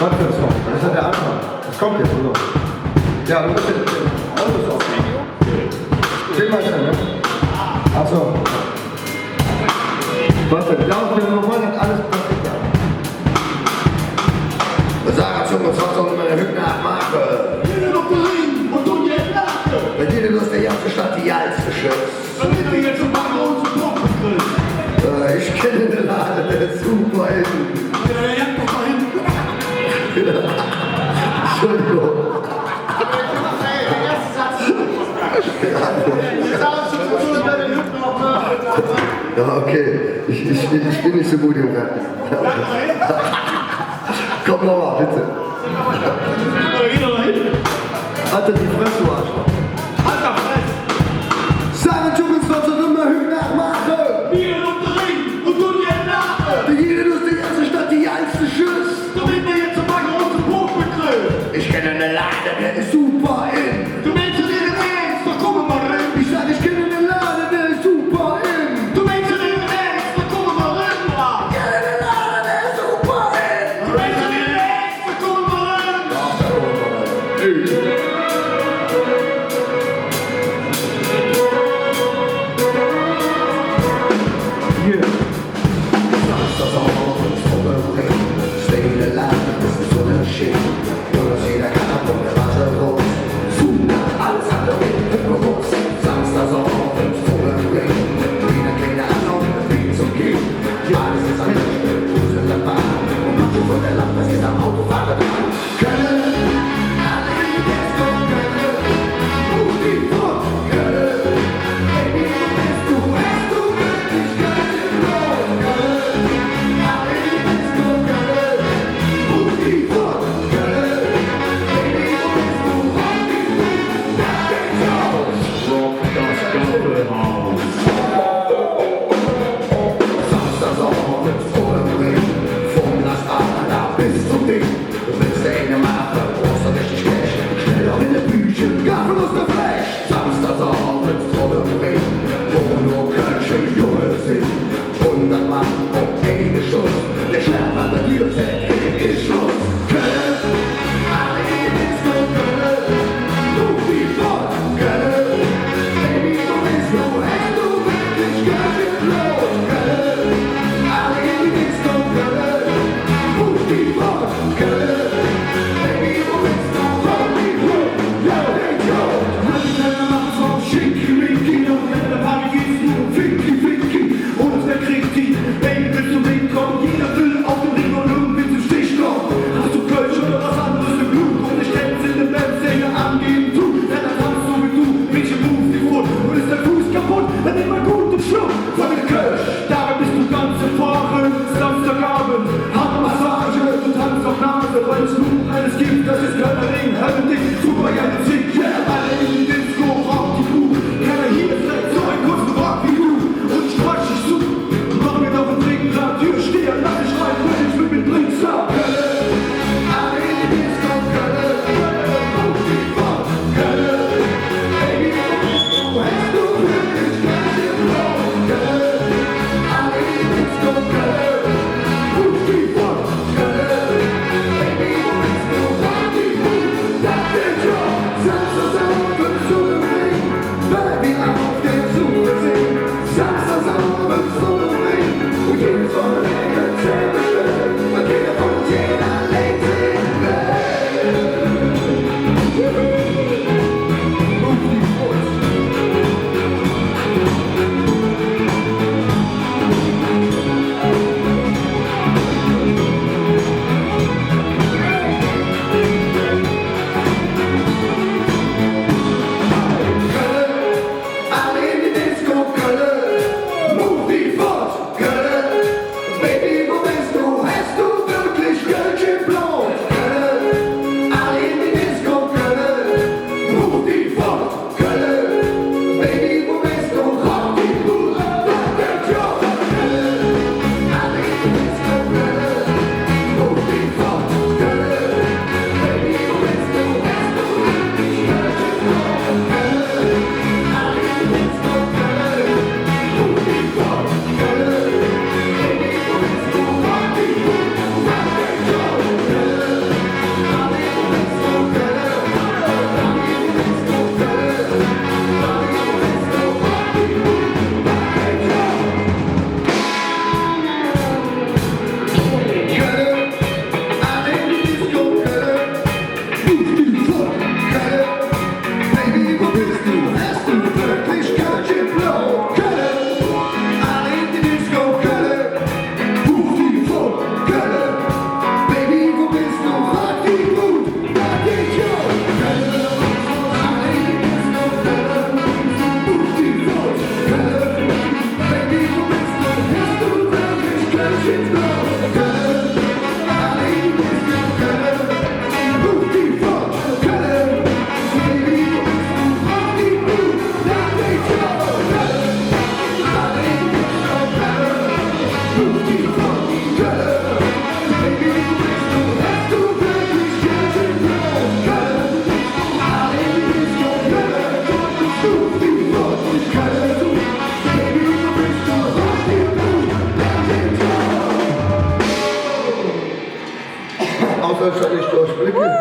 Was für ein Song? Das ist ja der Anfang. Das kommt jetzt, oder? Ja, du musst jetzt Autos auf. Zähl mal schnell, ne? Achso. Was denn? Ja, wir wollen das alles perfekt haben. Wir sagen zu uns, was soll meine Hütten abmachen? Jede Lotterie und du jetzt lache. Wenn jede Lust der ganze Stadt die geilste schützt. Damit wir jetzt zum Backen und zum Kochen kriegen. Ich kenne den Laden, der ist super hinten. Ja, der jagt doch mal hinten. Entschuldigung. Der erste Satz. Ja, okay. Ich bin nicht so gut im Rennen. Komm nochmal, bitte. Alter, die Fresse, du Arschloch. Alter, Fresse. Sagen Jungs, was soll immer Hüten nachmachen? Wir und der Ring und du dir nach. Jede Lust, die ganze Stadt, die geilste Schuss. Damit wir jetzt zum Backen und zum Hof bekriegen. Ich kenne einen Laden, der ist super in. Du willst du dir den Ernst, doch komm mal rein. Ich sag, ich kenne einen Laden, der ist super in. Du willst du dir den Ernst, doch komm mal rein. Ich kenne einen Laden, der ist super in. Du willst du dir den Ernst, doch komm mal rein. Gaffel aus der Flash! Samstagsabend, Trommeln bringen, wo nur Kölsche Junge sind. 100 Mann und eine Schuss, der Schärfer an der Tür zählt, ist Schluss. Köln, alle ins Köln, ruf die Fort, Köln. Baby, du bist so echt, du wirklich ganz los, Köln. Alle ins Köln, ruf die Fort, Köln. Baby, du bist so es gibt, das ist Kölner Ring, halbe Dick, super geile Zick, yeah, alle in die Disco, rock die Kuh, keiner hier ist vielleicht so ein kurzen Rock wie du, und ich quatsch dich zu, mach mir noch einen Trinkenplan, Türsteher, lass dich rein, ich will mit Drinks ab, alle in die Disco, Köln, ruf die Fort, Köln, baby, wo hast du wirklich ganz im Blau, Köln, alle in die Disco, Köln, ruf die Fort, Köln, baby, wo bist du, rock die Fort. Außer ich durchblicke.